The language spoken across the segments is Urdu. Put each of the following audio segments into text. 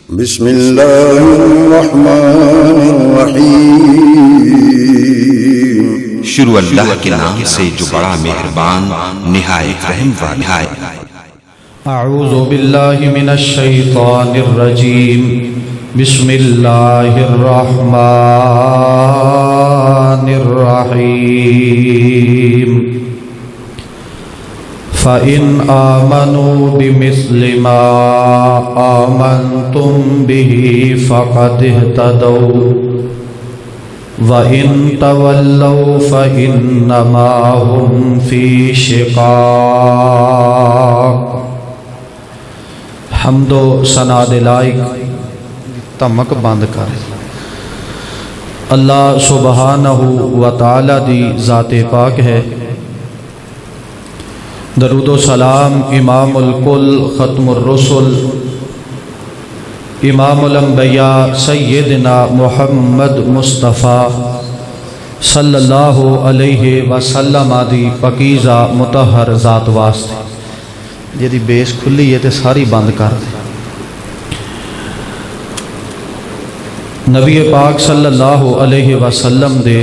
بسم اللہ الرحمن الرحیم۔ شروع اللہ کے نام سے جو بڑا مہربان نہایت رحم والا ہے۔ اعوذ باللہ من الشیطان الرجیم، بسم اللہ الرحمن الرحیم۔ فَإِنْ آمَنُوا بِمِثْلِ مَا آمَنْتُمْ بِهِ فَقَدِ اهْتَدَوْا وَإِنْ تَوَلَّوْا فَإِنَّمَا هُمْ فِي شِقَاقٍ۔ حمد و ثنا لائق تمک بند کر اللہ سبحانہ و تعالی دی ذات پاک ہے۔ درود و سلام امام الکل ختم الرسل امام الانبیاء سیدنا محمد مصطفیٰ صلی اللہ علیہ وسلم دی پاکیزہ مطہر ذات واسطے۔ جی بیس کھلی ہے تے ساری بند کر دے۔ نبی پاک صلی اللہ علیہ وسلم دے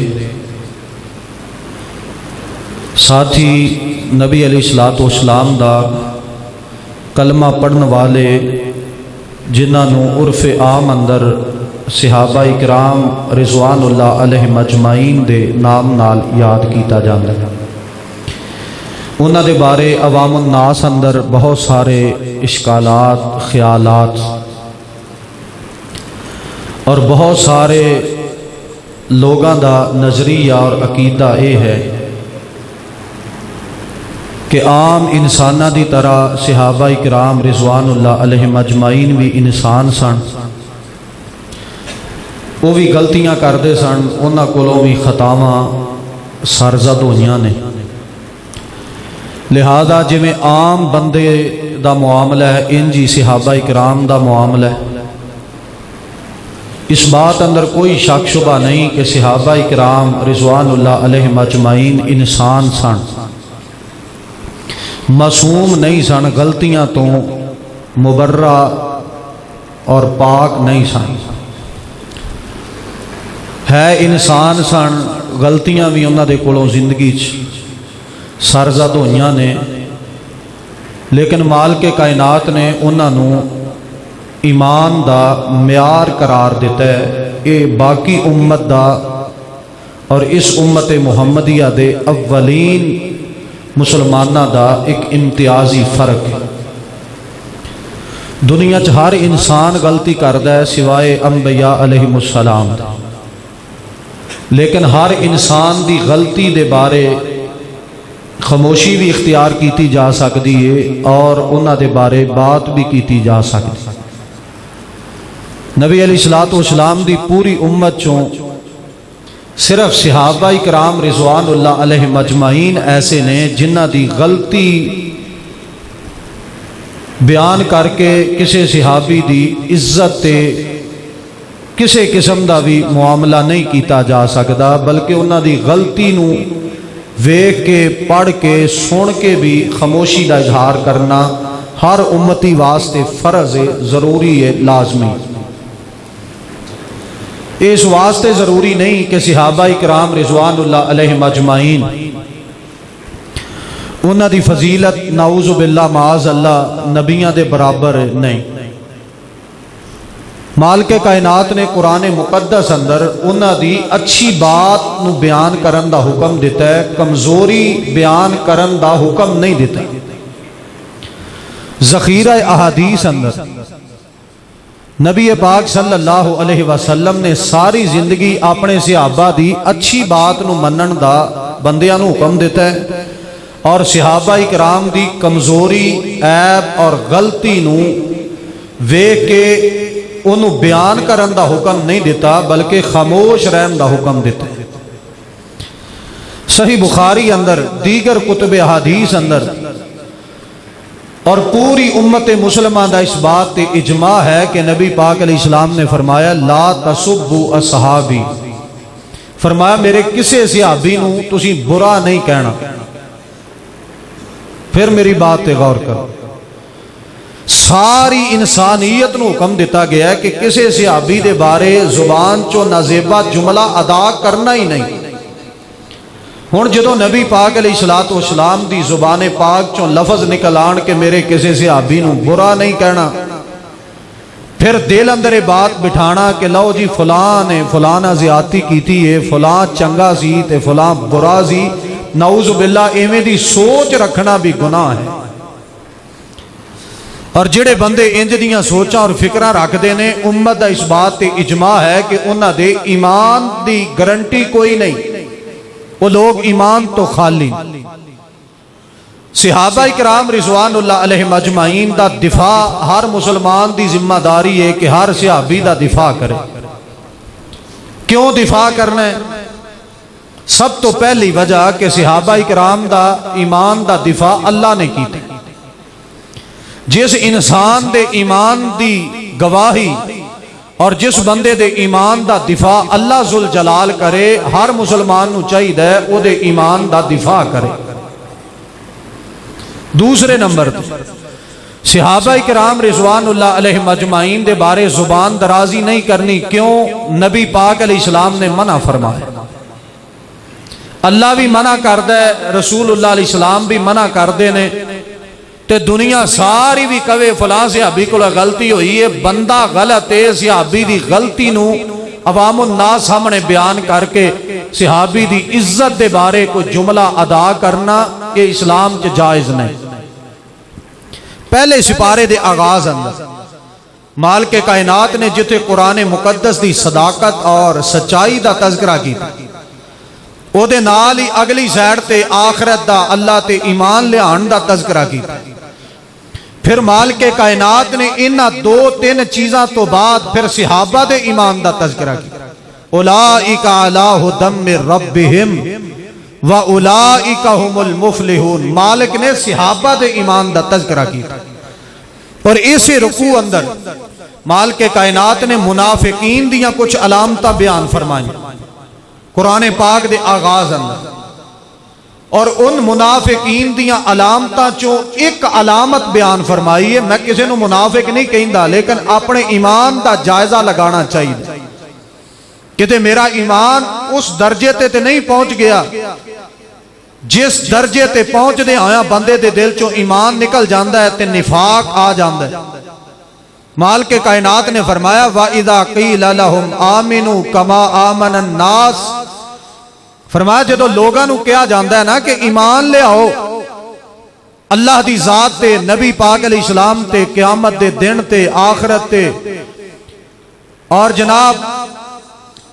ساتھی نبی علیہ السلام دا کلمہ پڑھن والے جنہاں نو عرف عام اندر صحابہ اکرام رضوان اللہ علیہ مجمعین دے نام نال یاد کیتا جاندا ہے۔ انہاں دے بارے عوام الناس اندر بہت سارے اشکالات، خیالات اور بہت سارے لوگاں دا نظریہ اور عقیدہ یہ ہے کہ عام انسانہ دی طرح صحابہ اکرام رضوان اللہ علیہ مجمعین بھی انسان سن، وہ بھی غلطیاں کردے سن، انہاں کولوں بھی خطاواں سرزد ہوئیاں نے۔ لہذا جی میں عام بندے دا معاملہ ہے انجی صحابہ اکرام دا معاملہ ہے۔ اس بات اندر کوئی شک شبہ نہیں کہ صحابہ اکرام رضوان اللہ علیہ مجمعین انسان سن، معصوم نہیں سن، غلطیاں تو مبرہ اور پاک نہیں سن، ہے انسان سن، غلطیاں بھی انہاں دے کولوں زندگی سرزد ہوئیاں نے، لیکن مالک کائنات نے انہاں نو ایمان دا معیار قرار دیتا ہے۔ یہ باقی امت دا اور اس امت محمدیہ دے اولین مسلمانہ دا ایک امتیازی فرق ہے۔ دنیا چ ہر انسان غلطی کردا ہے سوائے انبیاء علیہ السلام، لیکن ہر انسان دی غلطی دے بارے خاموشی بھی اختیار کیتی جا سکتی ہے اور انہاں دے بارے بات بھی کیتی جا سکتی۔ نبی علیہ السلام دی پوری امت چوں صرف صحابہ اکرام رضوان اللہ علیہ مجمعین ایسے نے جنہ دی غلطی بیان کر کے کسے صحابی دی عزت تے کسے قسم دا بھی معاملہ نہیں کیتا جا سکتا، بلکہ انہاں دی غلطی نو ویکھ کے پڑھ کے سن کے بھی خاموشی دا اظہار کرنا ہر امتی واسطے فرض ہے، ضروری ہے، لازمی۔ اس واسطے ضروری نہیں کہ صحابہ اکرام رضوان اللہ علیہ مجمعین انہاں دی فضیلت نعوذ باللہ معاذ اللہ نبیاں دے برابر نہیں۔ مالک کائنات نے قرآن مقدس اندر انہاں دی اچھی بات نو بیان کرن دا حکم دیتا ہے، کمزوری بیان کرن دا حکم نہیں دیتا۔ ذخیرہ احادیث اندر نبی پاک صلی اللہ علیہ وسلم نے ساری زندگی اپنے صحابہ دی اچھی بات نو منن دا بندیاں نو حکم دیتا ہے، اور صحابہ اکرام دی کمزوری، عیب اور غلطی نو ویکھ کے انہوں بیان کرن دا حکم نہیں دیتا بلکہ خاموش رہن دا حکم دیتا ہے۔ صحیح بخاری اندر، دیگر کتب احادیث اندر اور پوری امت مسلمہ دا اس بات تے اجماع ہے کہ نبی پاک علیہ السلام نے فرمایا لا تسبوا اصحابی، فرمایا میرے کسے صحابی نو تسی برا نہیں کہنا۔ پھر میری بات تے غور کرو، ساری انسانیت نو حکم دیتا گیا ہے کہ کسی صحابی دے بارے زبان چو نازیبا جملہ ادا کرنا ہی نہیں۔ ہن جدو نبی پاک علیہ الصلوۃ والسلام دی زبان پاک چوں لفظ نکل آن کہ میرے کسی صحابی نو برا نہیں کہنا، پھر دل اندر بات بٹھانا کہ لو جی فلاں نے فلاں زیادتی کیتی ہے، فلاں چنگا سی تے فلاں برا سی، نعوذ باللہ ایویں دی سوچ رکھنا بھی گناہ ہے۔ اور جڑے بندے انج دیاں سوچاں اور فکراں رکھ دے نے، امت دا اس بات تے اجماع ہے کہ انہاں دے ایمان دی گارنٹی کوئی نہیں، وہ لوگ ایمان تو خالی۔ صحابہ کرام رضوان اللہ علیہم اجمعین دا دفاع ہر مسلمان دی ذمہ داری ہے کہ ہر صحابی دا دفاع کرے۔ کیوں دفاع کرنا ہے؟ سب تو پہلی وجہ کہ صحابہ کرام دا ایمان دا دفاع اللہ نے کی تھی۔ جس انسان دے ایمان دی گواہی اور جس بندے دے ایمان دا دفاع اللہ ذوالجلال کرے، ہر مسلمان نو چاہیے او دے ایمان دا دفاع کرے۔ دوسرے نمبر صحابہ کرام رضوان اللہ علیہم اجمعین دے بارے زبان درازی نہیں کرنی۔ کیوں؟ نبی پاک علیہ السلام نے منع فرمایا، اللہ بھی منع کردہ ہے، رسول اللہ علیہ السلام بھی منع کردے نے، تے دنیا ساری بھی کہے فلاں صحابی کو غلطی ہوئی ہے، بندہ غلط ہے، صحابی دی غلطی نو عوام الناس سامنے بیان کر کے صحابی دی عزت دے بارے کوئی جملہ ادا کرنا یہ اسلام کے جائز نہیں۔ پہلے سپارے دے آغاز اندر مالک کائنات نے جتے قرآن مقدس دی صداقت اور سچائی دا تذکرہ کیتا، او دے نال ہی اگلی سائیڈ تے آخرت دا اللہ تے ایمان لیان دا تذکرہ کیتا۔ پھر مالک کائنات نے انہاں دو تین چیزاں تو بعد پھر صحابہ دے ایمان دا تذکرہ کیتا۔ اولئک علی ھدی من ربہم واولئک ھم المفلحون۔ مالک نے صحابہ دے ایمان دا تذکرہ کیتا، اور اسی رکوع اندر مالک کائنات نے منافقین دیاں کچھ علامتاں بیان فرمائیں قرآن پاک دے آغاز اندر، اور ان منافقین دیاں علامتاں چوں ایک علامت بیان فرمائی ہے۔ میں کسی نو منافق نہیں کہندا، لیکن اپنے ایمان دا جائزہ لگانا چاہیے کہ میرا ایمان اس درجے تے نہیں پہنچ گیا جس درجے تے پہنچ دے آیا بندے دے دل چوں ایمان نکل جاندہ ہے تے نفاق آ جاندہ ہے۔ مالک کائنات نے فرمایا وَإِذَا قِيلَ لَهُمْ آمِنُوا كَمَا آمَنَ النَّاسِ، فرمایا جدو لوگاں نو کیا جاندہ ہے نا کہ ایمان لے آؤ اللہ دی ذات تے، نبی پاک علیہ السلام تے، قیامت دے دن تے، آخرت تے، اور جناب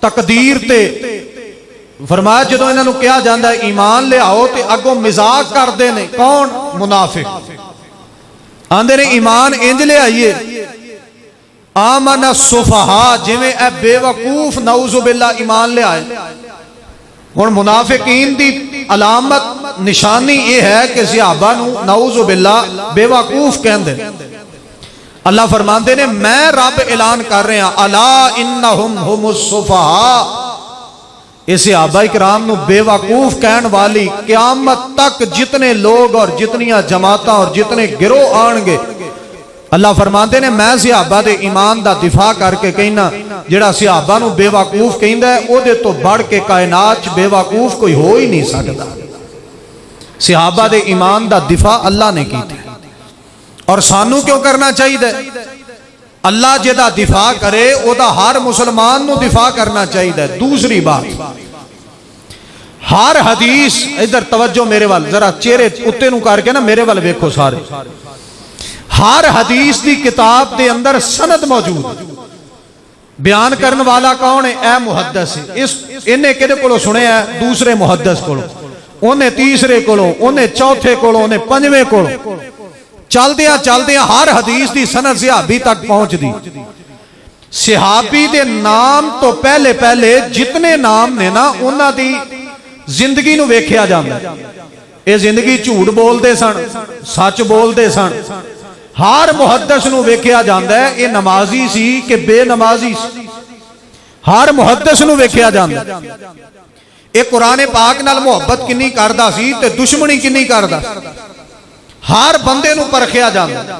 تقدیر تے، فرمایا جدو انہوں نے کیا جاندہ ہے ایمان لے آؤ تے اگوں مزاق کر دینے۔ کون؟ منافق آندے نے ایمان انج لے آئیے آمن السفہاء، جویں اے بے وقوف نعوذ باللہ ایمان لے آئے۔ اور منافقین دی علامت نشانی یہ ہے کہ صحابہ نو نعوذ باللہ بے وقوف کہندے۔ اللہ فرماندے نے میں رب اعلان کر رہے ہیں الا انہم ہم السفہاء، اس صحابہ کرام نو بے وقوف کہن والی قیامت تک جتنے لوگ اور جتنیاں جماعتاں اور جتنے گروہ آنگے، اللہ فرماندے نے میں صحابہ دے ایمان دا دفاع کر کے کہنا جڑا صحابہ نو بے وقوف کہندا ہے او دے تو بڑھ کے کائنات بے وقوف کوئی ہو ہی نہیں سکتا۔ صحابہ دے ایمان دا دفاع اللہ نے کیتا، اور سانو کیوں کرنا چاہیے؟ اللہ جدا دفاع کرے او دا ہر مسلمان نو دفاع کرنا چاہیے۔ دوسری بات، ہر حدیث، ادھر توجہ میرے وال ذرا چہرے اتے نو کر کے نا میرے وال ویکھو سارے، ہر حدیث دی کتاب دے اندر سند موجود، بیان کرن والا کون ہے؟ اے محدث ہے، انہیں کدے کولو سنے ہے؟ دوسرے محدث کولو، انہیں تیسرے کولو، انہیں چوتھے کولو، انہیں پنجویں کولو، چل دیاں ہر حدیث دی سند صحابی تک پہنچ دی۔ صحابی دے نام تو پہلے جتنے نام نے نا انہاں دی زندگی نو ویکھیا جاندا ہے، اے زندگی جھوٹ بول دے سن، سچ بول دے سن، ہر محدث نو ویکھیا جاندا ہے اے نمازی سی کہ بے نمازی سی، ہر محدث نو ویکھیا جاندا ہے اے قرآن پاک نال محبت کنی کردا سی تے دشمنی کنی کردا، ہر بندے نو پرکھیا جاندا۔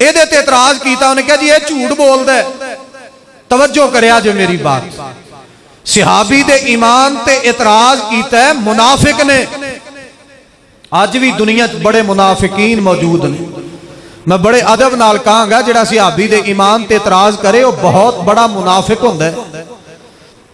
ਇਹਦੇ ਤੇ ਇਤਰਾਜ਼ ਕੀਤਾ। ਉਹਨੇ ਕਿਹਾ ਜੀ ਇਹ ਝੂਠ ਬੋਲਦਾ ਹੈ। ਤਵੱਜੋ ਕਰਿਆ ਜੇ ਮੇਰੀ ਬਾਤ, ਸਹਾਬੀ ਦੇ ਈਮਾਨ ਤੇ ਇਤਰਾਜ਼ ਕੀਤਾ ਹੈ ਮੁਨਾਫਿਕ ਨੇ। ਅੱਜ ਵੀ ਦੁਨੀਆ 'ਚ ਬੜੇ ਮੁਨਾਫਿਕੀਨ ਮੌਜੂਦ ਨੇ। ਮੈਂ ਬੜੇ ਅਦਬ ਨਾਲ ਕਹਾਂਗਾ ਜਿਹੜਾ ਸਹਾਬੀ ਦੇ ਈਮਾਨ ਤੇ ਇਤਰਾਜ਼ ਕਰੇ ਉਹ ਬਹੁਤ ਬੜਾ ਮੁਨਾਫਿਕ ਹੁੰਦਾ ਹੈ।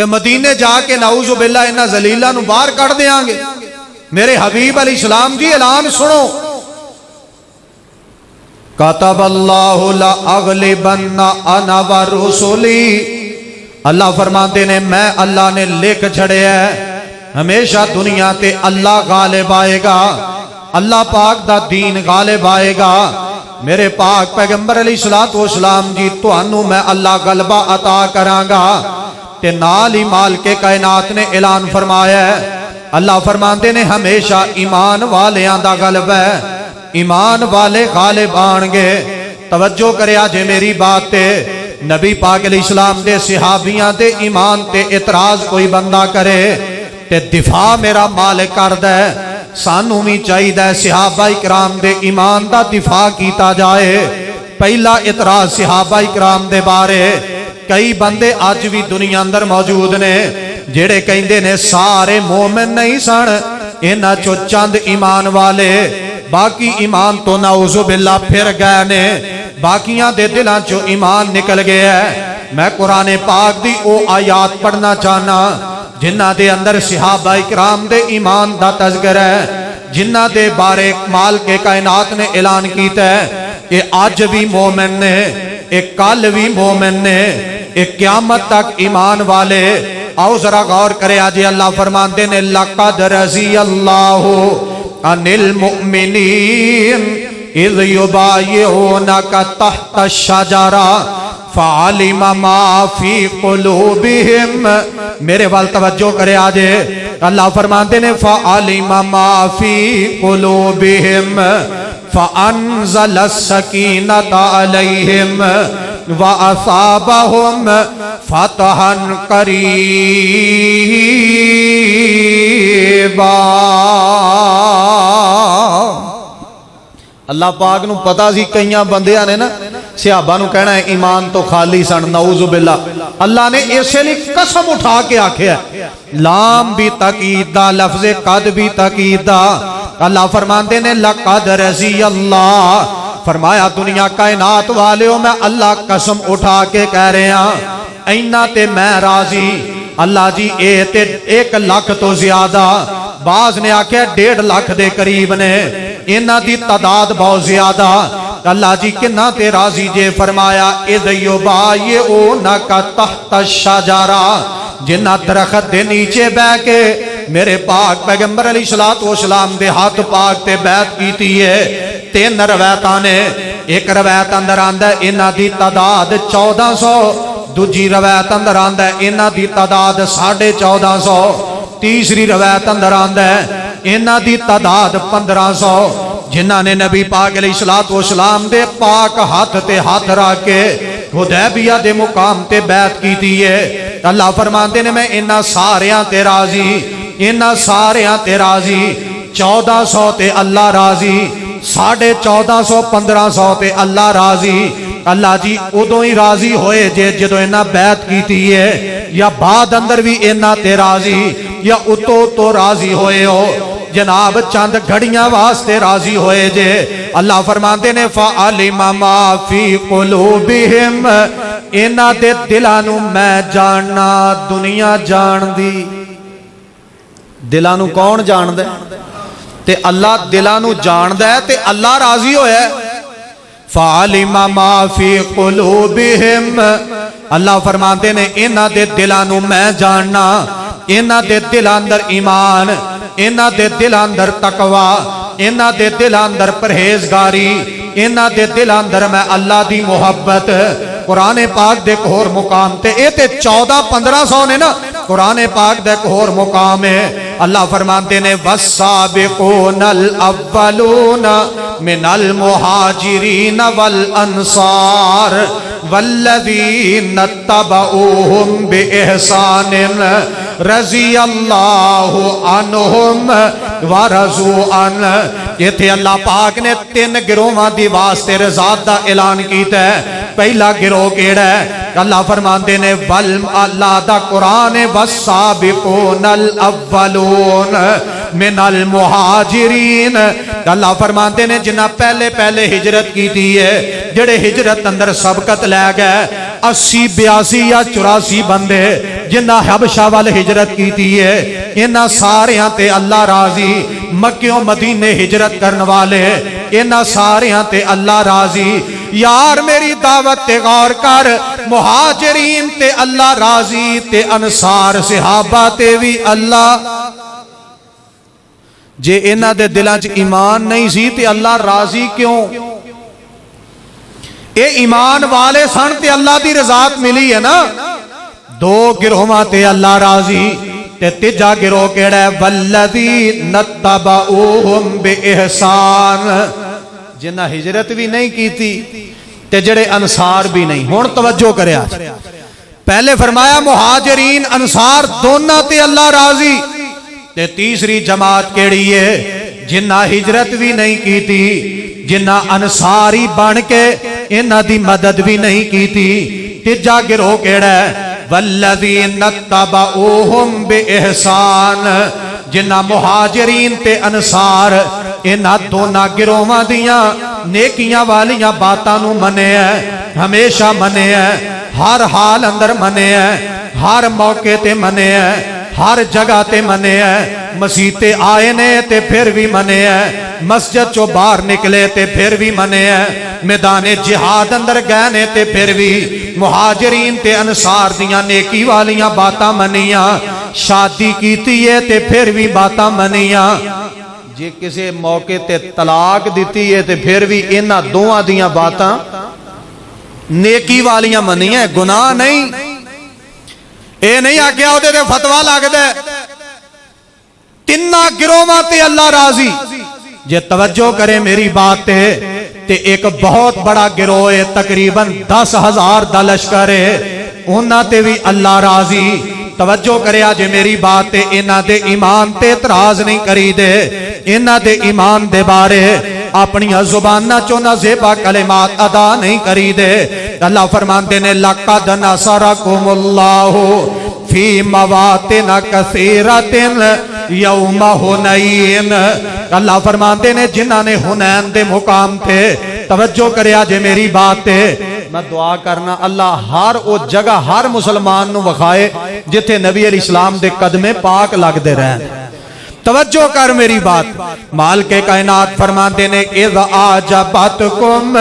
کہ مدینے جا کے نعوذ باللہ انہاں ذلیلاں نو باہر کڈ دیاں گے؟ میرے حبیب علیہ السلام جی اعلان سنو، کتب اللہ لأغلبن انا ورسلی، اللہ فرماتے نے میں اللہ نے لکھ چھڑیا ہے ہمیشہ دنیا تے اللہ غالب آئے گا، اللہ پاک دا دین غالب آئے گا۔ میرے پاک پیغمبر علیہ السلام جی تانوں میں اللہ غلبہ عطا کراں گا۔ تے نال ہی مالک کائنات نے اعلان فرمایا ہے، اللہ فرماتے نے ہمیشہ ایمان والیاں دا غلبہ ہے، ایمان والے غالب آن گے۔ توجہ کریا جے میری بات تے، نبی پاک علیہ السلام دے صحابیاں دے ایمان تے اعتراض کوئی بندہ کرے تے دفاع میرا مالک کردہ ہے۔ سانوں بھی چاہیدہ ہے صحابہ اکرام دے ایمان دا دفاع کیتا جائے۔ پہلا اعتراض صحابہ اکرام دے بارے، کئی بندے آج بھی دنیا اندر موجود نے جڑے کہندے نے سارے مومن نہیں سن، انہاں چو چند ایمان والے، باقی ایمان تو نعوذ باللہ پھر گئے نے، باقیاں دے دلاں چو ایمان نکل گیا ہے۔ میں قرآن پاک دی او آیات پڑھنا چاہنا جنہ دے اندر صحابہ اکرام دے ایمان دا تذکرہ ہے، جنہ دے بارے مالک کائنات نے اعلان کیتا ہے کہ آج بھی مومن نے، ایک کل بھی مومن نے، ایک قیامت تک ایمان والے۔ آؤ ذرا غور کرے آجے اللہ فرماندے نے لَقَدْ رَضِيَ اللَّهُ عَنِ الْمُؤْمِنِينَ اِذْ يُبَايِعُونَكَ تَحْتَ الشَّجَرَةِ فَعَلِمَ مَا فِي قُلُوبِهِمْ۔ میرے وال توجہ کرے آجے اللہ فرماندے نے فَعَلِمَ مَا فِي قُلُوبِهِمْ فَأَنزَلَ السَّكِينَةَ عَلَيْهِمْ وَأَصَابَهُمْ فَتْحًا قَرِيبًا۔ اللہ پاک نو پتا سی کئیاں بندیاں نے نا صحابہ نو کہنا ہے ایمان تو خالی سن، نعوذ باللہ۔ اللہ نے اسے لیے قسم اٹھا کے آکھیا ہے، لام بھی تاکید دا، لفظ قد بھی تاکید دا۔ اللہ فرماندے نے لَقَدْ رَضِيَ اللَّهُ، فرمایا دنیا کائنات والیوں میں اللہ قسم اٹھا کے کہہ رہے ہیں اینا تے میں راضی۔ اللہ جی اے تے 1 لاکھ تو زیادہ، بعض نے آکھیا 1.5 لاکھ دے قریب نے، اینا دی تعداد بہت زیادہ۔ اللہ جی کنہ تے راضی جے، فرمایا اِذْ يُبَايِعُونَكَ تَحْتَ الشَّجَرَةِ، جنہ درخت دے نیچے بہ کے میرے پاک پیغمبر علیہ السلام دے ہاتھ پاک تے بیعت کیتی ہے۔ 3 روایتاں نے، ایک روایت اندر آندا ہے انہاں دی تعداد 1400، دوجی روایت اندر آندا ہے انہاں دی تعداد 1450، تیسری روایت اندر آندا ہے انہاں دی تعداد 1500، جنہاں نے نبی پاک علیہ السلام دے پاک ہاتھ تے ہاتھ رکھ کے حدیبیہ دے مقام تے بیعت کیتی ہے۔ اللہ فرماندے نے میں انہاں ساریاں تے راضی، انہاں ساریاں تے راضی، 1400 تے اللہ راضی، 1450 1500 تے اللہ راضی۔ اللہ جی ادوں ہی راضی ہوئے جے جدو انہاں بیعت کیتی ہے، یا بعد اندر بھی انہاں تے راضی، یا اتو تو راضی ہوئے ہو، جناب چند گھڑیاں واسطے راضی ہوئے جے۔ اللہ فرماندے نے فَعَلِمَ مَا فِي قُلُوبِهِمْ، انہاں دے دلانو میں جاننا، دنیا جان دی۔ دلانو کون جان دے؟ تے اللہ دلانو جان دے تے اللہ راضی ہوئے۔ فَعَلِمَ مَا فِي قُلُوبِهِمْ، اللہ فرماندے نے انہاں دے دلانو میں جاننا، انہاں دے دل اندر ایمان، انہاں دے دل اندر تقوی، انہاں دے دل اندر پرہیزگاری، انہاں دے دل اندر میں اللہ دی محبت۔ قرآن پاک دے کور مقام تے اے تے 1400-1500 نے نا، قرآن پاک دے کور مقام ہے۔ اللہ فرماندے نے وَالسَّابِقُونَ الْأَوَّلُونَ مِنَ الْمُهَاجِرِينَ وَالْأَنصَارِ وَالَّذِينَ اتَّبَعُوهُمْ بِإِحْسَانٍ رَضِيَ اللَّهُ عَنْهُمْ وَرَضُوا عَنْهُ۔ یہ تھے اللہ پاک نے 3 گروہاں دی واسطے رضا دا اعلان کیتا ہے۔ پہلا گروہ کیڑا ہے؟ اللہ فرماندے نے اللہ دا قرآن وَالسَّابِقُونَ الْأَوَّلُونَ مِنَ الْمُهَاجِرِينَ، اللہ فرماندے نے جنہ پہلے ہجرت کیتی ہے، جڑے ہجرت اندر سبقت لے گئے 80 82 یا 84 بندے جنہ حبشہ وال ہجرت کیتی ہے انہاں ساریاں تے اللہ راضی مکیوں مدینے ہجرت کرن والے انہاں ساریاں تے اللہ راضی یار میری دعوت تے غور کر مہاجرین تے اللہ راضی تے انصار صحابہ تے بھی اللہ جے انہاں دے دلاں چ ایمان نہیں سی تے اللہ راضی کیوں اے ایمان والے سن تے اللہ دی رضات ملی ہے نا دو گروہاں تے اللہ راضی تے تیجا گروہ کیڑا ہے والذین اتبعوہم بإحسان جنہ ہجرت بھی نہیں کی تھی تے جڑے انصار بھی نہیں ہون توجہ کرے آج پہلے فرمایا مہاجرین انصار دونوں تے اللہ راضی تے تیسری جماعت کیڑی ہے جنہ ہجرت بھی نہیں کی تھی جنہ انصاری بن کے انہ دی مدد بھی نہیں کی تھی تیجا گروہ کیڑا ہے والذین اتبعوہم بإحسان جنہ مہاجرین تے انصار انہ دونا گروہاں دیاں نیکیاں والیاں باتاں نو منے ہے ہمیشہ منے ہے ہر حال اندر منے ہے ہر موقع تے منے ہے ہر جگہ تے منے ہے مسیتے آئے نے تے پھر بھی منے ہے مسجد چو باہر نکلے تے پھر بھی منے ہے میدان جہاد اندر گئے تے پھر بھی مہاجرین تے انصار دیاں نیکی والیاں باتاں منیاں شادی کیتی ہے تے پھر بھی باتاں منیاں جے کسے موقع تے طلاق دیتی ہے تے پھر بھی انہاں دوہاں دیاں باتاں نیکی والیاں منیاں گناہ نہیں اے نہیں آگیا ہوتے تے فتوہ لگ دے تنہ گروہاں تے اللہ راضی جے توجہ کرے میری بات تے ایک بہت بڑا گروہ ہے تقریباً 10,000 دا لشکر ہے انہاں تے بھی اللہ راضی توجہ کرے آجے میری بات تے انہاں دے ایمان تے اعتراض نہیں کری دے انہاں دے ایمان دے بارے اپنی زبانہ چونا زیبا کلمات ادا نہیں کری دے اللہ فرماندے نے لَقَدْ نَصَرَكُمُ اللَّهُ فِي مَوَاطِنَ كَثِيرَةٍ يَوْمَ حُنَيْنَ اللہ فرماندے نے جنہاں نے حنین دے مقام تھے توجہ کرے آجے میری بات تے میں دعا کرنا اللہ ہر او جگہ ہر مسلمان نو وخائے جتھے نبی علیہ السلام دے قدمے پاک لگ دے رہے توجہ کر میری بات مال کے کائنات فرماندے نے اذ آجبتکم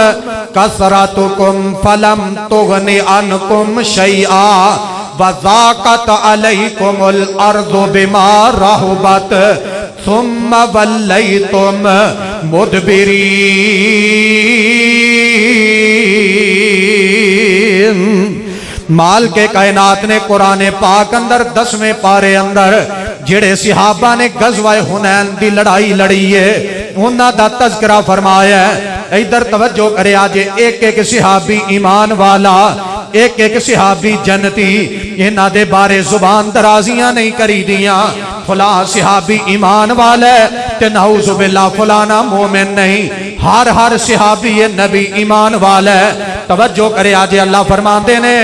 کثرتکم فلم تغنی عنکم شیئا وذاقت علیکم الارض بما رحبت ثم ولیتم مدبرین مال کے کائنات نے قرآن پاک اندر 10ویں پارے اندر جڑے صحابہ نے غزوہ حنین دی لڑائی لڑی ہے انہاں دا تذکرہ فرمایا ہے ادھر توجہ کرے آجے ایک ایک صحابی ایمان والا ایک ایک صحابی جنتی انہاں دے بارے زبان درازیاں نہیں کری دیاں فلاں صحابی ایمان والا ہے تے نعوذ باللہ فلانا مومن نہیں ہر صحابی نبی ایمان والا ہے توجہ کرے آجے اللہ فرماندے نے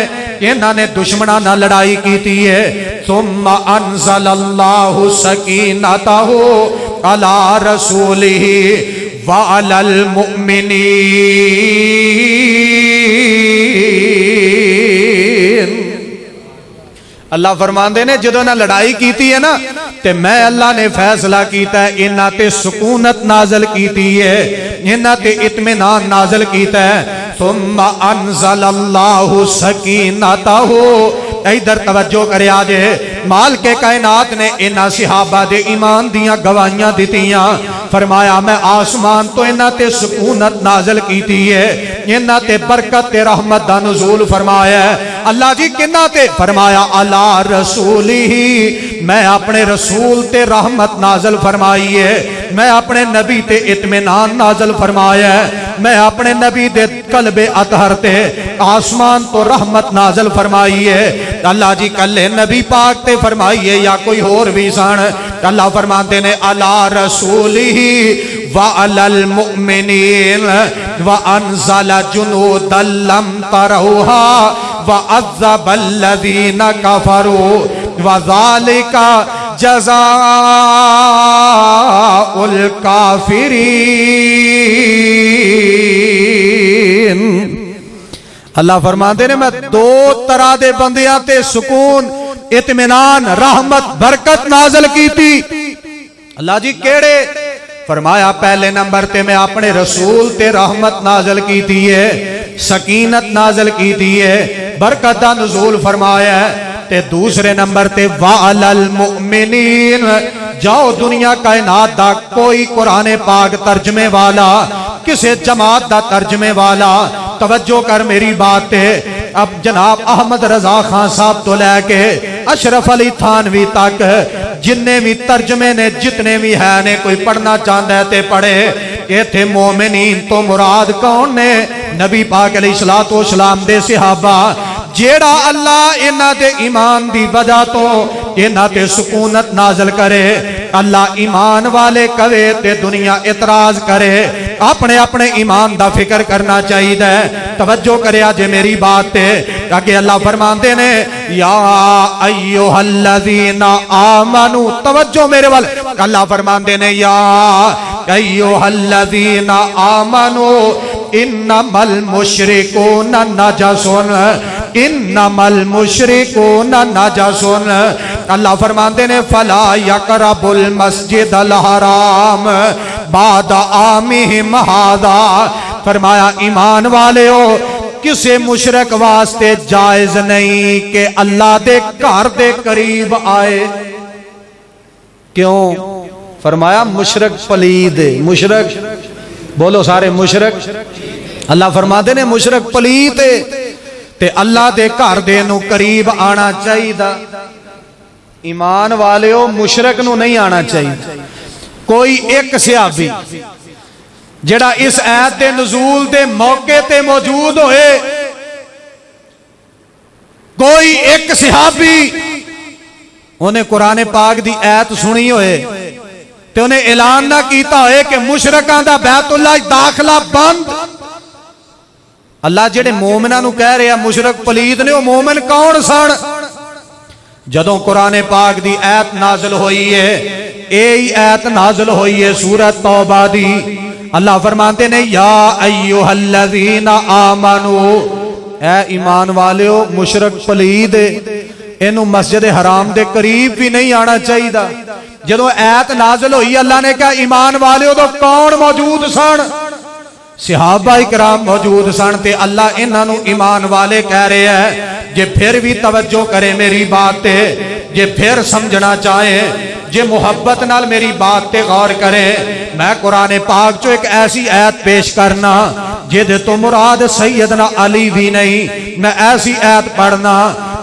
انہاں نے دشمنہ نہ لڑائی کی تھی ہے ثم انزل اللہ سکینتہ علی رسولہ وعلی المؤمنین اللہ فرماندے نے جدو نہ لڑائی کیتی ہے نا تے میں اللہ نے فیصلہ کیتا ہے انہاں تے سکونت نازل کیتی ہے انہاں تے اطمینان نازل کیتا ہے ثم انزل اللہ سکینتہ ادھر توجہ کرے آجے مال کے کائنات نے انہاں صحابہ دے ایمان دیاں گواہیاں دیتیاں فرمایا میں آسمان تو انہاں تے سکونت نازل کیتی ہے انہاں تے برکت تے رحمت دا نزول فرمایا ہے اللہ جی کنہ تے فرمایا اللہ رسولی میں اپنے رسول تے رحمت نازل فرمائی ہے میں اپنے نبی تے اطمینان نازل فرمایا ہے میں اپنے نبی دے قلب اطہر تے آسمان تو رحمت نازل فرمائی ہے اللہ جی کلے نبی پاک تے فرمائی ہے یا کوئی اور بھی سان اللہ فرماتے نے اللہ رسولی وعلی المؤمنین وانزل جنودا لم تروہا وعذب الذین کفروا وذالک جزاء الکافرین اللہ فرماتے نے میں دو طرح دے بندیاں تے سکون اطمینان رحمت برکت نازل کی تھی اللہ جی کیڑے فرمایا پہلے نمبر تے میں اپنے رسول تے رحمت نازل کی تھی ہے سکینت نازل کی تھی ہے برکت دا نزول فرمایا ہے تے دوسرے نمبر تے وَعَلَى الْمُؤْمِنِينَ جاؤ دنیا کائنات دا کوئی قرآن پاک ترجمے والا کسے جماعت دا ترجمے والا توجہ کر میری بات ہے اب جناب احمد رضا خان صاحب تو لے کے اشرف علی تھانوی تک جننے بھی ترجمے نے جتنے بھی ہے نے کوئی پڑھنا چاہتا ہے تے پڑھے کہ تھے مومنین تو مراد کون نے نبی پاک علیہ السلام دے صحابہ جیڑا اللہ انہاں دے ایمان دی وجہ تو انہاں تے سکونت نازل کرے اللہ ایمان والے کوے تے دنیا اعتراض کرے اپنے اپنے ایمان دا فکر کرنا چاہیے توجہ کرے آجے میری بات تے کہ اللہ فرماندے نے یا ایوہ الذین آمنو توجہ میرے وال اللہ فرماندے نے یا ایوہ الذین آمنو انما المشرکون نجسون انما المشرکون نجسون اللہ فرماندے نے فلا یقرب المسجد الحرام بعد عامہم ھذا فرمایا ایمان والے ہو کسے مشرک واسطے جائز نہیں کہ اللہ دے گھر دے قریب آئے کیوں فرمایا مشرک پلید مشرک بولو سارے مشرک اللہ فرماتے نے مشرک پلید تے اللہ دے گھر دے نو قریب آنا چاہیے ایمان والے ہو مشرک نو نہیں آنا چاہیے کوئی ایک صحابی جڑا اس آیت دے نزول دے موقع تے موجود ہوئے کوئی ایک صحابی انہیں قرآن پاک دی آیت سنی ہوئے تے انہیں اعلان نہ کیتا ہوئے کہ مشرکان دا بیت اللہ داخلہ بند اللہ جڑے مومنہ نو کہہ رہے ہیں مشرک پلید نے وہ مومن کون سن جدوں قرآن پاک دی آیت نازل ہوئی ہے ایہی آیت نازل ہوئی ہے سورۃ توبہ دی اللہ فرماتے نے یا ایوہ الذین آمنو اے ایمان والے ہو مشرک پلید انہوں مسجد حرام دے قریب بھی نہیں آنا چاہیے دا جدوں آیت نازل ہوئی اللہ نے کہا ایمان والے ہو تو کون موجود سن صحابہ اکرام موجود سن تے اللہ انہوں ایمان والے کہہ رہے ہیں جے پھر بھی توجہ کرے میری بات تے جے پھر سمجھنا چاہے جے محبت نال میری بات تے غور کرے میں قرآن پاک جو ایک ایسی آیت پیش کرنا جے دے تو مراد سیدنا علی بھی نہیں میں ایسی آیت پڑھنا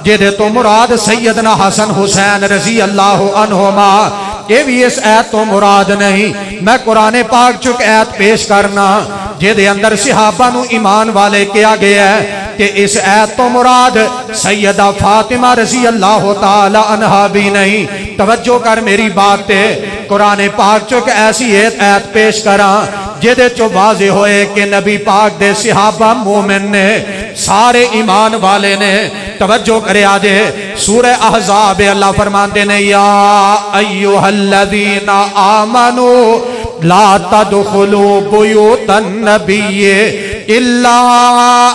جے دے تو مراد سیدنا حسن حسین رضی اللہ عنہما یہ بھی اس آیت تو مراد نہیں میں قرآن پاک چک آیت پیش کرنا جے دے اندر صحابہ نو ایمان والے کیا گیا ہے کہ اس آیت تو مراد سیدہ فاطمہ رضی اللہ تعالی عنہ بھی نہیں توجہ کر میری بات تے قرآن پاک چک ایسی آیت پیش کرا جے دے چو واضح ہوئے کہ نبی پاک دے صحابہ مومن نے سارے ایمان والے نے توجہ کرے آجے سورہ احزاب اللہ فرماتے نے یا ایوہ الذین آمنو لا تدخلوا بیوت النبی الا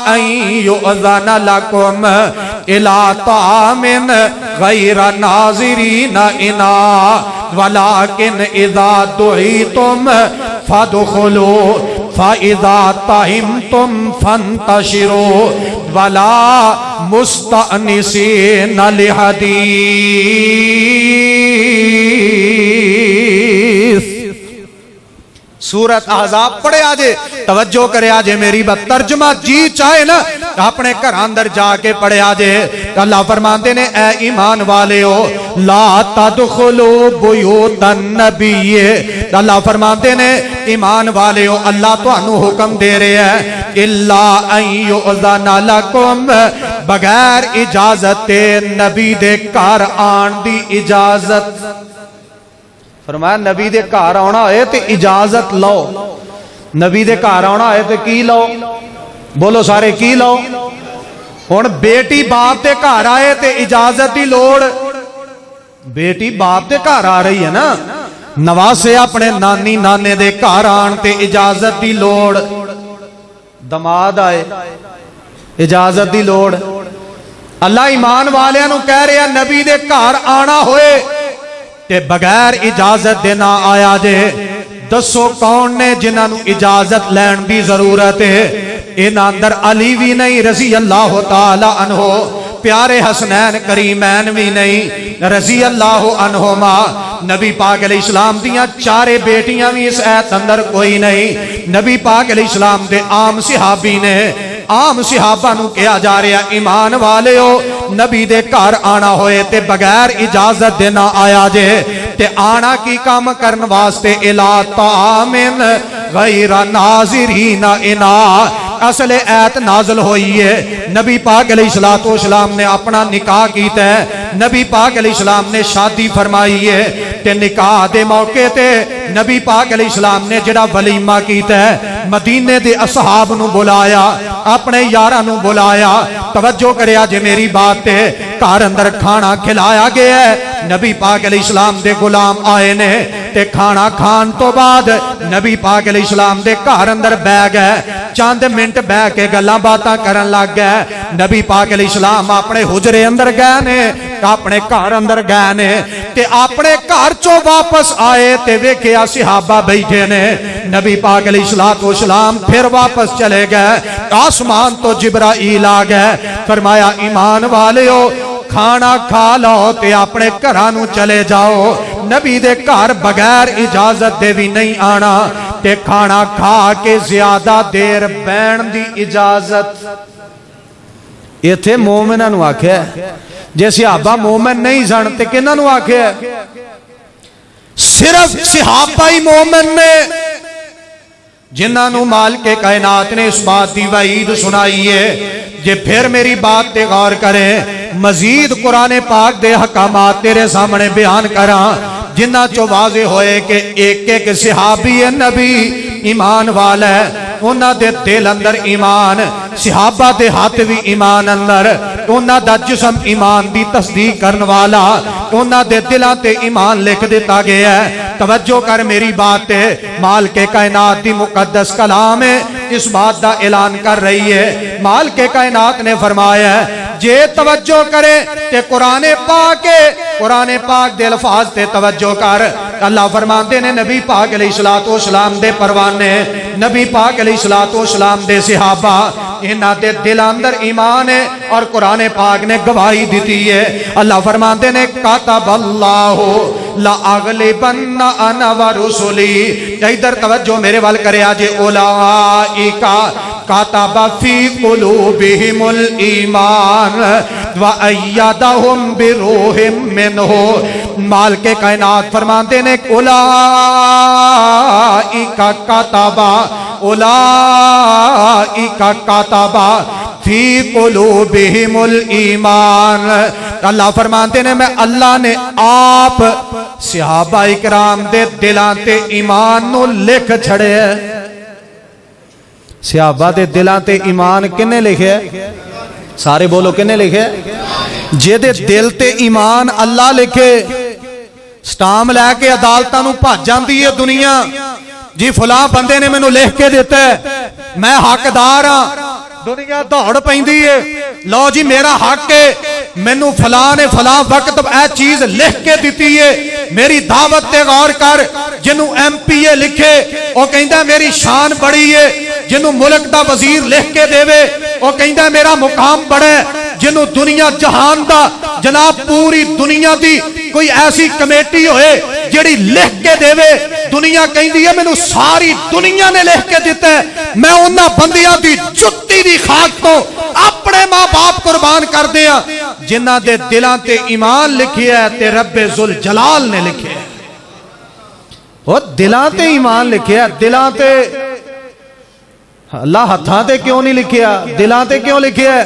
ان یؤذن لکم الى طعام غیر ناظرین انا ولکن اذا دعیتم فادخلوا فَإِذَا طَعِمْتُمْ فَانْتَشِرُوا وَلَا مُسْتَأْنِسِينَ لِحَدِيثٍ سورت احزاب پڑھے آجے توجہ کرے آجے میری بات ترجمہ جی چاہے نا اپنے گھر اندر جا کے پڑھے آجے اللہ فرماتے نے اے ایمان والے ہو لا تدخلوا بیوت النبی اللہ فرماتے نے ایمان والے ہو اللہ تو انو حکم دے رہے ہیں الا ان یؤذن لکم بغیر اجازت نبی دے گھر آن دی اجازت فرمایا نبی دے گھر آنا ہوئے تے اجازت لو نبی دے گھر آنا ہوئے تے کی لو بولو سارے کی لو ہن بیٹی باپ دے گھر آئے تے اجازت دی لوڑ بیٹی باپ دے گھر آ رہی ہے نا نواسے اپنے نانی نانے دے گھر آن تے اجازت دی لوڑ دماد آئے اجازت دی لوڑ اللہ ایمان والیاں نو کہہ رہا نبی دے گھر آنا ہوئے تے بغیر اجازت دینا آیا جے. دسو کون نے جنہاں نو اجازت لین دی ضرورت ہے؟ انہاں اندر علی بھی نہیں رضی اللہ تعالی عنہ، پیارے حسنین کریمین بھی نہیں رضی اللہ عنہما، نبی پاک علیہ السلام دیاں چارے بیٹیاں بھی اس ایت اندر کوئی نہیں. نبی پاک علیہ السلام دے عام صحابی نے عام صحابہ نو کیا جا رہا ایمان والے ہو نبی دے گھر آنا ہوئے تے بغیر اجازت دینا آیا جے تے آنا کی کام کرن واسطے الا طعامن غیر ناظرین انا. اصل ایت نازل ہوئی ہے نبی پاک علیہ السلام نے اپنا نکاح کیتا ہے، نبی پاک علیہ السلام نے شادی فرمائی ہے تے نکاح دے موقع تے نبی پاک علیہ السلام نے جڑا ولیمہ کیتا ہے مدینے دے اصحاب نو بلایا، اپنے یاراں نو بلایا. توجہ کریا جے میری بات تے گھر اندر کھانا کھلایا گیا ہے. نبی پاک علیہ السلام دے غلام آئے نے تے کھانا کھان تو بعد نبی پاک علیہ السلام دے گھر اندر بہ گئے، چند منٹ بہ کے گلاں باتاں کرن لگ گئے. نبی پاک علیہ السلام اپنے حجرے اندر گئے نے، اپنے گھر اندر گئے نے تے اپنے گھر چوں واپس آئے تے ویکھیا صحابہ بیٹھے نے. نبی پاک علیہ السلام پھر واپس چلے گئے، آسمان تو جبرائیل آ گئے، فرمایا ایمان والےو کھانا کھا لو تے اپنے گھرانوں چلے جاؤ. نبی دے گھر بغیر اجازت دے بھی نہیں آنا تے کھانا کھا کے زیادہ دیر بین دی اجازت. ایتھے مومناں نو آکھیا جے صحابہ مومن نہیں سن تے کناں نو آکھیا؟ صرف صحابہ ہی مومن نے جنہاں نو مالک کائنات نے اس بات دی وعید سنائی ہے. جے پھر میری بات تے غور کریں مزید قرآن پاک دے حکامات تیرے سامنے بیان کراں جنہ چو واضح ہوئے کہ ایک ایک صحابی نبی ایمان والا ہے، انہاں دے دل اندر ایمان، صحابہ دے ہاتھ بھی ایمان اندر، انہاں دا جسم ایمان دی تصدیق کرن والا، انہاں دے دلاں تے ایمان لکھ دیتا گیا ہے. توجہ کر میری بات تے مالک کائنات دی مقدس کلام ہے اس بات دا اعلان کر رہی ہے. مالک کائنات نے فرمایا ہے جے توجہ کرے تے قرآن پاک دے الفاظ تے توجہ کر. اللہ فرماتے نے نبی پاک علیہ السلام دے پروانے، نبی پاک علیہ السلام دے صحابہ انہاں دے دل اندر ایمان ہے اور قرآن پاک نے گواہی دیتی ہے. اللہ فرماتے نے کاتب اللہ لأغلبن انا ورسلی. ادھر توجہ میرے وال کرے آجے اولائکا کاتب فی قلوبہم الایمان وَأَيَّدَهُمْ بِرُوحٍ مِّنْهُ. مالک کائنات فرماتے نے اولائکا کاتبا فی قلوبہم الایمان. اللہ فرماتے نے میں اللہ نے آپ صحابہ اکرام دے دلان تے ایمان نو لکھ چھڑے ہے. صحابہ دے دلان تے ایمان کنے لکھے ہے؟ سارے بولو کنے لکھے؟ جے دے دل تے ایمان اللہ لکھے سٹام لے کے عدالتاں نو بھج جاندی ہے دنیا جی فلاں بندے نے مینوں لکھ کے دیتا ہے میں حقدار ہاں. دنیا دوڑ پیندی ہے لو جی میرا حق ہے مینوں فلاں نے فلاں وقت اے چیز لکھ کے دیتی ہے. میری دعوت تے غور کر جنوں ایم پی اے لکھے او کہندا میری شان بڑی ہے، جنوں ملک دا وزیر لکھ کے دے او کہندا میرا مقام بڑا ہے، جنوں دنیا جہان دا جناب پوری دنیا دی کوئی ایسی کمیٹی ہوئے جڑی لکھ کے دے دنیا کہندی ہے مینوں ساری دنیا نے لکھ کے دیتا ہے. میں انہاں بندیاں دی جُتی دی خاک تو اپنے ماں باپ قربان کر دیا جنہاں دے دلاں تے ایمان لکھیا ہے تے رب ذوالجلال نے لکھیا ہے. وہ دلاں تے ایمان لکھیا ہے، دلاں تے اللہ ہتھاں تے کیوں نہیں لکھیا، دلاں تے کیوں لکھیا ہے؟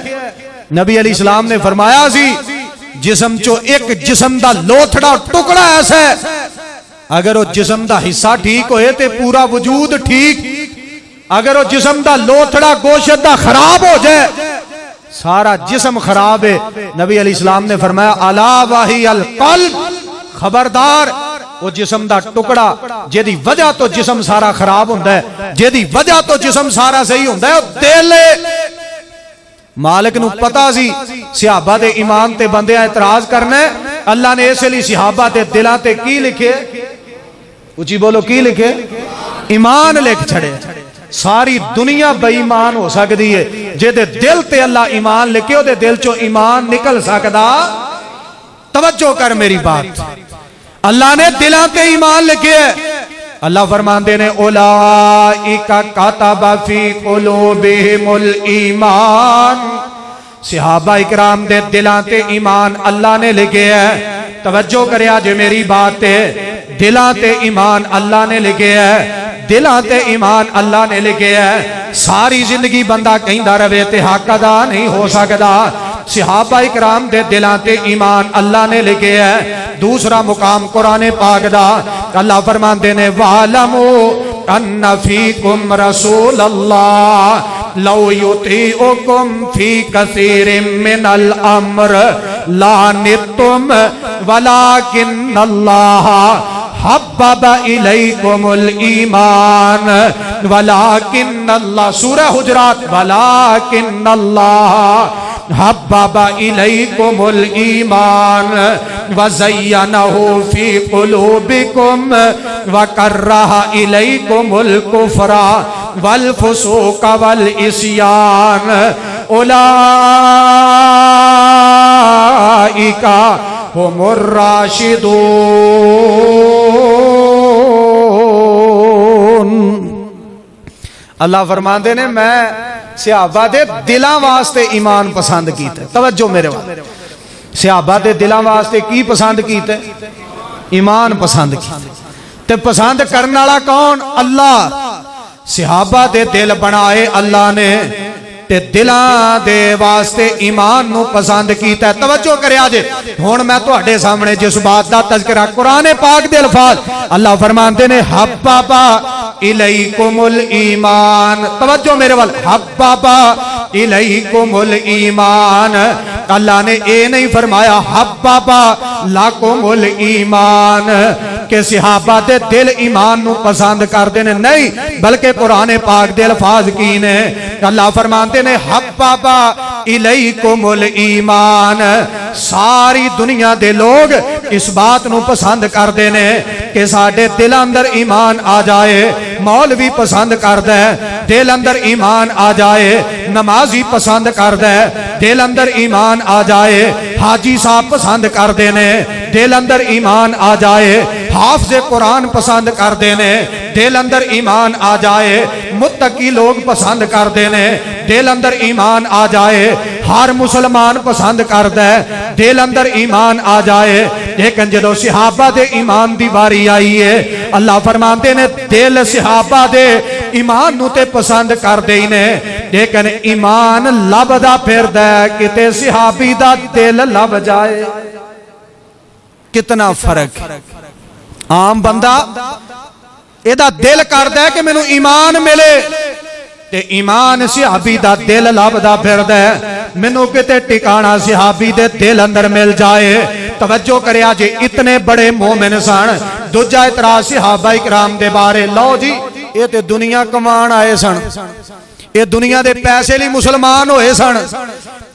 نبی علیہ السلام نے فرمایا سی جسم چو ایک جسم دا لوتھڑا ٹکڑا ایسا ہے اگر وہ جسم دا حصہ ٹھیک ہوئے تے پورا وجود ٹھیک، اگر وہ جسم دا لوتھڑا گوشت دا خراب ہو جائے سارا جسم خراب ہے. نبی علیہ السلام نے فرمایا الا وہی القلب، خبردار وہ جسم دا ٹکڑا جیدی وجہ تو جسم سارا خراب ہوندہ ہے، جیدی وجہ تو جسم سارا صحیح ہوندہ ہے وہ دل ہے. مالک نو پتا سی صحابہ دے ایمان تے بندے اعتراض کرنا ہے، اللہ نے اس لیے صحابہ دے دلاں تے کی لکھے؟ اچھی بولو کی لکھے؟ ایمان لکھ چھڑے۔ ساری دنیا بے ایمان ہو سکتی ہے، جے دے دل تے اللہ ایمان لکھے او دے دل چو ایمان نکل سکدا۔ توجہ کر میری بات، اللہ نے دلاں تے ایمان لکھے ہے۔ اللہ فرماندے نے اولائک کتب فی قلوبہم الایمان، صحابہ اکرام دے دلاں تے ایمان اللہ نے لکھے ہے۔ توجہ کرے آج میری بات تے، دلاں تے ایمان اللہ نے لکھے ہے، دلاں تے ایمان اللہ نے لکھے ہے۔ ساری زندگی بندہ کہندا رہے تے حق ادا نہیں ہو سکدا، صحابہ اکرام دے دلاں تے ایمان اللہ نے لکھے ہے۔ دوسرا مقام قرآن پاک دا، اللہ فرماندے نے وَعْلَمُوا أَنَّ فِيكُمْ رَسُولَ اللَّهِ لَوْ يُطِيعُكُمْ فِي كَثِيرٍ مِّنَ الْأَمْرِ لَعَنِتُّمْ وَلَكِنَّ اللَّهَ حبب الیکم الایمان ولکن اللہ، سورہ حجرات، ولکن اللہ حبب الیکم الایمان وزینہ فی قلوبکم وکرہ الیکم الکفر والفسوق والعصیان اولئک ہم الراشدون۔ اللہ فرماندے نے میں صحابہ دے دلاں واسطے ایمان پسند کیتے۔ توجہ میرے واسطے، صحابہ دے دلاں واسطے کی پسند کیتے؟ ایمان پسند کیتے۔ تے پسند کرنے والا کون؟ اللہ۔ صحابہ دے دل بنائے اللہ نے تے دلاں دے واسطے ایمان نو پسند کیتا ہے۔ توجہ کرے آجے، ہون میں تو اڈے سامنے جس بات دا تذکرہ قرآن پاک دے الفاظ، اللہ فرماندے نے حبابا الیکم الایمان، توجہ میرے وال، حبابا الیکم الایمان، اللہ نے اے نہیں فرمایا حبابا لاکم الایمان کہ صحابہ دے دل ایمان نو پسند کر دینے، نہیں بلکہ قرآن پاک دے الفاظ کی نے اللہ فرماندے نے حبابا الیکم الایمان، ساری دنیا دے لوگ اس بات نو پسند کر دینے کہ ساڑھے دل اندر ایمان آ جائے، مولوی پسند کر دے دل اندر ایمان آ جائے، نمازی پسند کر دے دل اندر ایمان آ جائے، حاجی صاحب پسند کر دینے دل اندر ایمان آ جائے، حافظ قرآن پسند کر دینے دل اندر ایمان آ جائے، متقی لوگ پسند کر دینے دل اندر ایمان آ جائے، ہر مسلمان پسند کر دے دل اندر ایمان آ جائے۔ لیکن جدو صحابہ دے ایمان دی باری آئی ہے، اللہ فرماندے نے دل صحابہ دے ایمان نو تے پسند کر دینے، لیکن ایمان لب دا پھر دے کتے صحابی دا دل لب جائے۔ کتنا فرق، عام بندہ ایدہ دل کر دے کہ میں نو ایمان ملے، تے ایمان صحابی دا دل لب دا پھر دے منو کتے ٹکانا صحابی دے دل اندر مل جائے۔ توجہ کرے آجے، اتنے بڑے مومن سن، دوجہ اعتراض صحابہ اکرام دے بارے، لو جی یہ تے دنیا کمان آئے سن، یہ دنیا دے پیسے لی مسلمان ہوئے سن،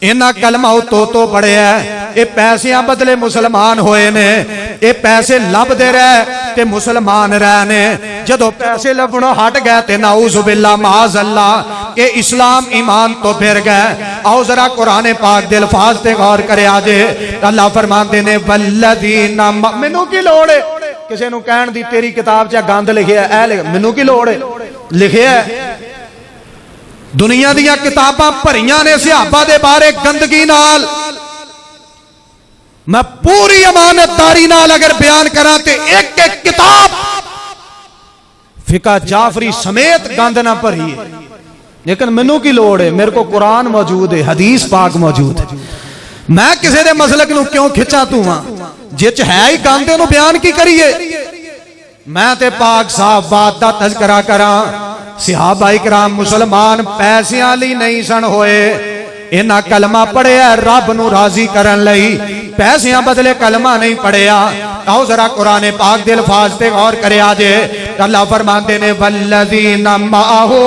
انہاں کلمہ تو پڑے ہیں، یہ پیسیاں بدلے مسلمان ہوئے نے، یہ پیسے لب دے رہے تے مسلمان رہنے، جدو پیسے لبنو ہٹ گئے تے نعوذ باللہ معاذ اللہ کہ اسلام ایمان تو پھر گئے۔ آؤ ذرا قرآن پاک دے الفاظ تے غور کرے آجے، اللہ فرماندے نے والذین منو کی لوڑے، کسے نو کہن دی تیری کتاب چاہ گاند لکھے ہے، اے منو کی لوڑے لکھے ہے، دنیا دیا کتاباں پریاں نے صحابہ دے بارے گندگی نال، میں پوری امانت داری نال اگر بیان کراتے ایک ایک کتاب فقہ جعفری سمیت گند نہ پڑھی ہے، لیکن منو کی لوڑ ہے، میرے کو قرآن موجود ہے، حدیث پاک موجود ہے، میں کسے دے مسلک نو کیوں کھچا تو ہاں، جچ ہے ہی گاندے نو بیان کی کریے، میں تے پاک صاحب بات دا تذکرہ کراں، صحابہ اکرام مسلمان پیسیاں لی نہیں سن ہوئے، انہاں کلمہ پڑھے ہے رب نو راضی کرن لئی، پیسیاں بدلے کلمہ نہیں پڑھے آؤ ذرا قرآن پاک دے الفاظ تے غور کرے آجے، اللہ فرماندے نے والذین معہو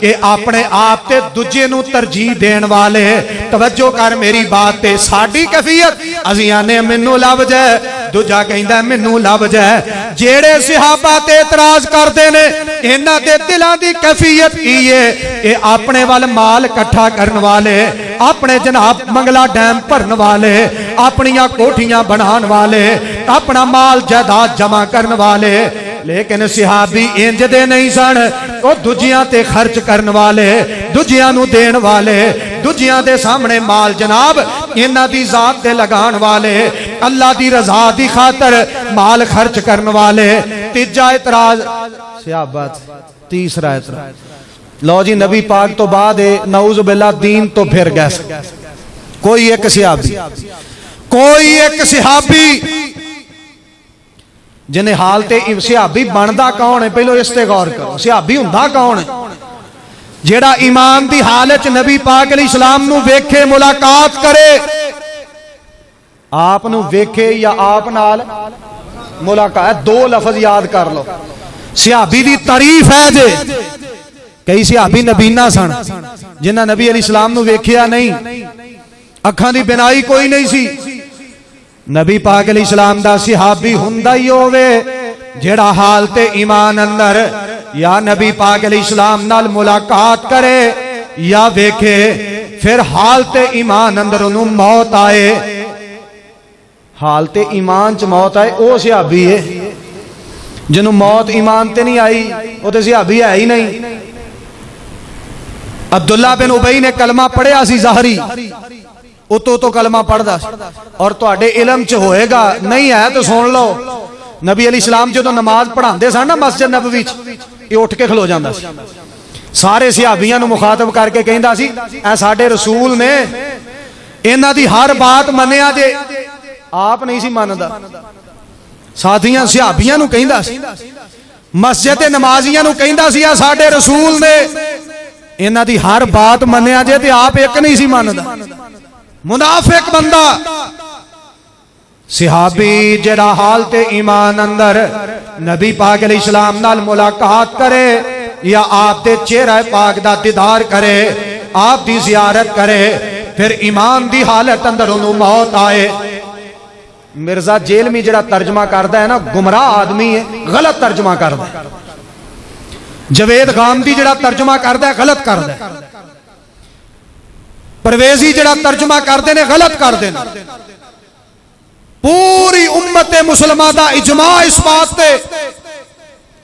کہ اپنے آپ تے دوجے نو ترجیح دین والے توجہ کر میری بات تے ساڈی کیفیت ازیاں نے مینوں لب جائے دوجا کہندا مینوں لب جائے جیڑے صحابہ تے اعتراض کردے نے انہاں دے دلاں دی کیفیت کی ہے اے اپنے ول مال اکٹھا کرن والے اپنے جناب منگلا ڈیم بھرن والے اپنیاں کوٹھیاں بنان والے اپنا مال جائیداد جمع کرن والے لیکن صحابی انج دے نہیں سن او دوجیاں تے خرچ کرن والے دوجیاں نو دین والے دوجیاں دے سامنے مال جناب انہاں دی ذات تے لگان والے اللہ دی رضا دی خاطر مال خرچ کرن والے تیجا اعتراض صحابت تیسرا اعتراض لو جی نبی پاک تو بعد نعوذ باللہ دین تو پھر گئے کوئی ایک صحابی جنہیں حالتے صحابی بندا کون ہے پہلو اس تے غور کرو صحابی ہوندا کون ہے جیڑا ایمان دی حالت نبی پاک علیہ السلام نو ویکھے ملاقات کرے آپ نو ویکھے یا آپ نال ملاقات دو لفظ یاد کر لو صحابی دی تعریف ہے جے کئی صحابی نبینا سن جنہ نبی علیہ السلام نو ویکھیا نہیں اکھاں دی بنائی کوئی نہیں سی نبی پاک علیہ السلام دا صحابی ہوندا ہی ہووے جیڑا حالت ایمان اندر یا نبی پاک علیہ السلام نال ملاقات کرے یا ویکھے پھر حالت ایمان اندر انہوں موت آئے حالت ایمان چ موت آئے او صحابی ہے جنہوں موت ایمان تے نہیں آئی وہ تے صحابی ہے ہی نہیں عبداللہ بن ابی نے کلمہ پڑھیا سی ظاہری تو کلمہ پڑھ دا اور تو اڈے علم چ ہوئے گا نہیں ہے تو سن لو نبی علیہ السلام جو نماز پڑھان دے سن نا مسجد نبوی یہ اٹھ کے کھلو جاندہ سی سارے صحابیاں نو مخاطب کر کے کہندہ سی اے ساڈے رسول نے انہاں دی ہر بات منیا جے آپ نہیں سی ماندا ساتھیاں صحابیاں نو کہندہ سی مسجد نمازیاں نو کہندہ سی اے ساڈے رسول نے انہاں دی ہر بات منیا جے تے آپ ایک نہیں سی ماندا منافق بندہ صحابی جڑا حالت ایمان اندر نبی پاک علیہ السلام نال ملاقات کرے یا آپ دے چہرہ پاک دا دیدار کرے آپ دی زیارت کرے پھر ایمان دی حالت اندر انہوں موت آئے مرزا جیل میں جڑا ترجمہ کردہ ہے نا گمراہ آدمی ہے غلط ترجمہ کردہ ہے جوید غامدی جڑا ترجمہ کردہ ہے غلط کردہ ہے پرویزی جڑا ترجمہ کردے نے غلط کردے نے پوری امت مسلمہ دا اجماع اس بات تے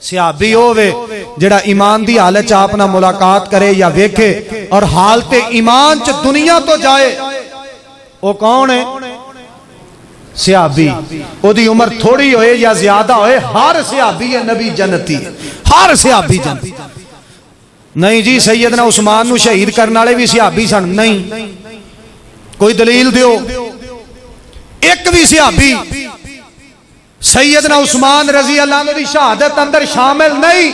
صحابی ہووے جڑا ایمان دی حالت چ اپنا ملاقات کرے یا ویکھے اور حالت ایمان چ دنیا تو جائے وہ کون ہے صحابی او دی عمر تھوڑی ہوئے یا زیادہ ہوئے ہر صحابی ہے نبی جنتی ہے ہر صحابی جنتی نہیں جی سیدنا عثمان نو شہید کرنے والے بھی صحابی سن نہیں کوئی دلیل دیو ایک بھی صحابی سیدنا عثمان رضی اللہ عنہ دی شہادت اندر شامل نہیں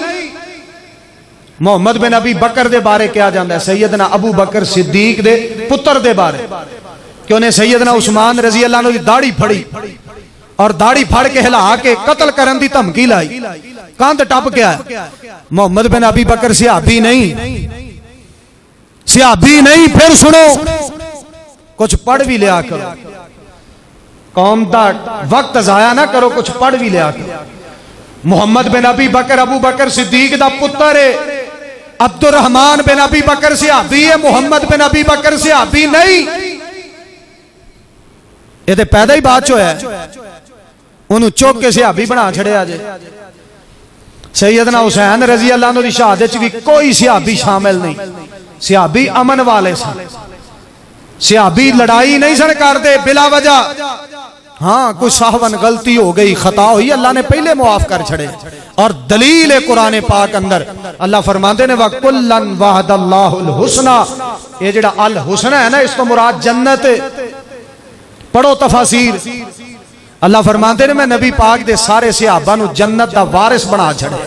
محمد بن ابی بکر دے بارے کیا جاندہ ہے سیدنا ابو بکر صدیق دے پتر دے بارے کہ انہیں سیدنا عثمان رضی اللہ عنہ دی داڑھی پھڑی اور داڑھی پھڑ کے ہلا کے قتل کرن دی دھمکی لائی کاند ٹپ گیا ہے محمد بن ابی بکر صحابی نہیں پھر سنو کچھ پڑھ بھی لیا کرو قوم دا وقت ضائع نہ کرو کچھ پڑھ بھی لیا کرو محمد بن ابی بکر ابو بکر صدیق دا پتر ہے عبد الرحمن بن ابی بکر صحابی ہے محمد بن ابی بکر صحابی نہیں یہ تے پیدا ہی بات جو ہے انہوں چوک کے صحابی بنا چھڑے آجے سیدنا حسین رضی اللہ عنہ دی شہادت بھی کوئی صحابی شامل نہیں صحابی امن والے سن صحابی لڑائی نہیں سن کرتے بلا وجہ ہاں کوئی صاحبن غلطی ہو گئی خطا ہوئی اللہ نے پہلے معاف کر چھڑے اور دلیل قرآن پاک اندر اللہ فرماندے نے وَكُلًّا وَعَدَ اللَّهُ الْحُسْنَى یہ جڑا الحسنہ ہے نا اس تو مراد جنت پڑھو تفاسیر اللہ فرماندے نے میں نبی پاک دے سارے صحابہ نو جنت دا وارث بنا چھڑے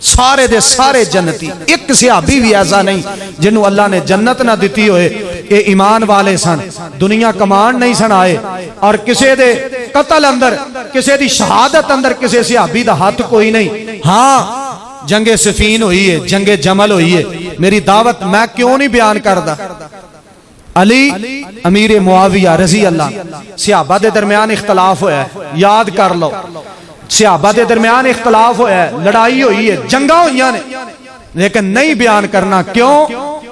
سارے دے سارے جنتی ایک صحابی بھی ایسا نہیں جنہوں اللہ نے جنت نہ دیتی ہوئے اے ایمان والے سن دنیا کمان نہیں سن آئے اور کسے دے قتل اندر کسے دی شہادت اندر کسے صحابی دا ہاتھ کوئی نہیں ہاں جنگ صفین ہوئی ہے, جنگ جمل ہوئی ہے, میری دعوت میں کیوں نہیں بیان کردا. علی امیر معاویہ رضی اللہ, صحابہ دے درمیان اختلاف ہویا ہے, یاد کر لو, صحابہ دے درمیان اختلاف ہویا ہے, لڑائی ہوئی ہے, جنگاں ہوئیاں نے, لیکن نہیں بیان کرنا. کیوں؟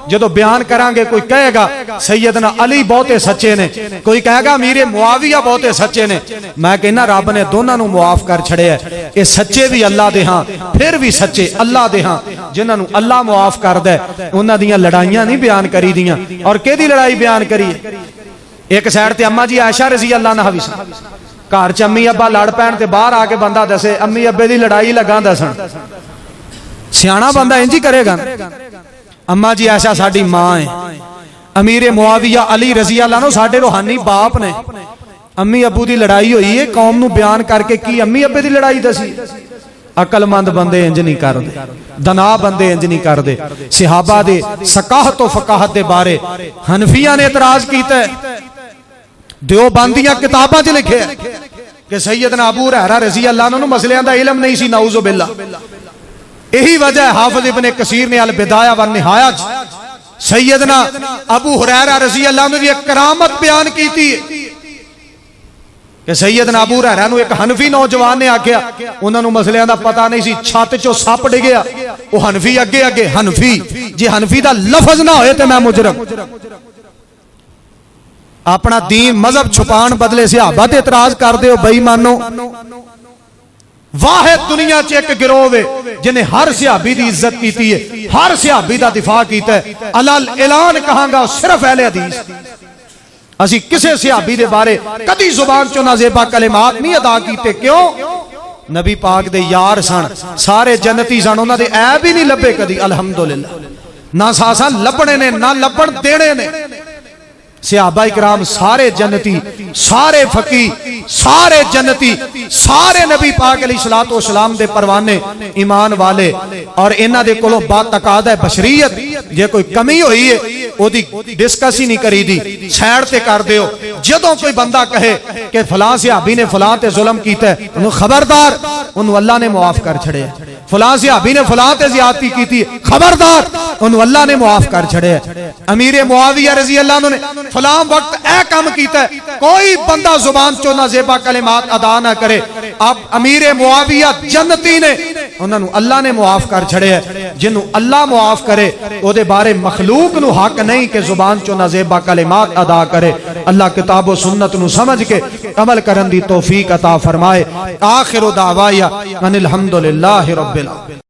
جدو بیان کرانگے کوئی کہے گا سیدنا علی بہتے سچے نے, کوئی کہے گا امیر معاویہ بہتے سچے نے. میں کہنا رب نے دونوں نو معاف کر چھڑے ہے. یہ سچے بھی اللہ دے ہاں, پھر بھی سچے اللہ دے ہاں. جنہاں نو اللہ معاف کر دے انہاں دیاں لڑائیاں نہیں بیان کری دیاں. اور کیدی لڑائی بیان کری ہے؟ ایک سائڈ تے اما جی عائشہ رضی اللہ عنہا بھی سن, گھر چ امی ابا لڑ پین تے باہر آ کے بندہ دسے امی ابے دی لڑائی لگاں دسن, سیاںا بندہ انج ہی کرے گا. اما جی عائشہ ساڈی ماں ہے, امیر معاویہ علی رضی اللہ عنہ ساڈے روحانی باپ نے. امی ابو دی لڑائی ہوئی ہے, قوم نو بیان کر کے کی امی ابے دی لڑائی دسی. عقل مند بندے انج نہیں کردے, دنا بندے انج نہیں کردے. صحابہ دے ثقافت و فقاہت دے بارے حنفیہ نے اعتراض کیتا ہے, دیوبندیاں کتاباں وچ لکھے ہے کہ سیدنا ابو ہریرہ رضی اللہ عنہ مسئلیاں دا علم نہیں سی, نعوذ باللہ. یہی وجہ ہے حافظ ابن کثیر نے البدایہ والنہایہ سیدنا ابو ہریرہ رضی اللہ عنہ کی ایک کرامت بیان کی تھی کہ سیدنا ابو ہریرہ نو ایک حنفی نوجوان نے آکھیا, انہاں نو مسئلیاں دا پتہ نہیں سی, چھت چوں سپ ڈگیا, وہ حنفی اگے اگے حنفی, جی حنفی دا لفظ نہ ہوئے تے میں مجرم. اپنا دین مذہب چھپان بدلے صحابہ تے اعتراض کر دے ہو بھائی مانو. واحد دنیا چ ایک گروہ ہے جنہیں ہر صحابی دی عزت کیتی ہے, ہر صحابی دا دفاع کیتا ہے. علل اعلان کہاں گا صرف اہل حدیث. اسی کسے صحابی دے بارے کدی زبان چوں نازیبا کلمات نہیں ادا کیتے. کیوں؟ نبی پاک دے یار سن, سارے جنتی سن, انہاں دے عیب ہی نہیں لبے کدی. الحمدللہ نہ ساسا لبنے نے نہ لبن دینے نے. صحابہ اکرام سارے جنتی, سارے فقی, سارے جنتی, سارے نبی پاک علیہ الصلوۃ والسلام دے پروانے ایمان والے. اور انہاں دے کولوں با تقاضا بشریت, جے کوئی کمی ہوئی ہے او دی ڈسکس ہی نہیں کری دی, سائڈ تے کر دیو. جدوں کوئی بندہ کہے کہ فلاں صحابی نے فلاں تے ظلم کیتا ہے, انہوں خبردار, انہوں اللہ نے معاف کر چھڑے. فلاں صحابی نے فلاں تے زیادتی کیتی ہے, خبردار, انہوں اللہ نے معاف کر چھڑے. امیر معاویہ رضی اللہ عنہ نے فلاں وقت اے کام کیتا ہے, کوئی بندہ زبان چوں نہ زیبا کلمات ادا نہ کرے. اب امیر معاویہ جنتی نے, انہوں اللہ نے معاف کر چھڑے. جنہوں اللہ معاف کرے او دے بارے مخلوق نو حق نہیں کہ زبان چوں نہ زیبا کلمات ادا کرے. اللہ کتاب و سنت نو سمجھ کے عمل کرن دی توفیق عطا فرمائے. آخر دعوایا ان الحمدللہ رب العالمین.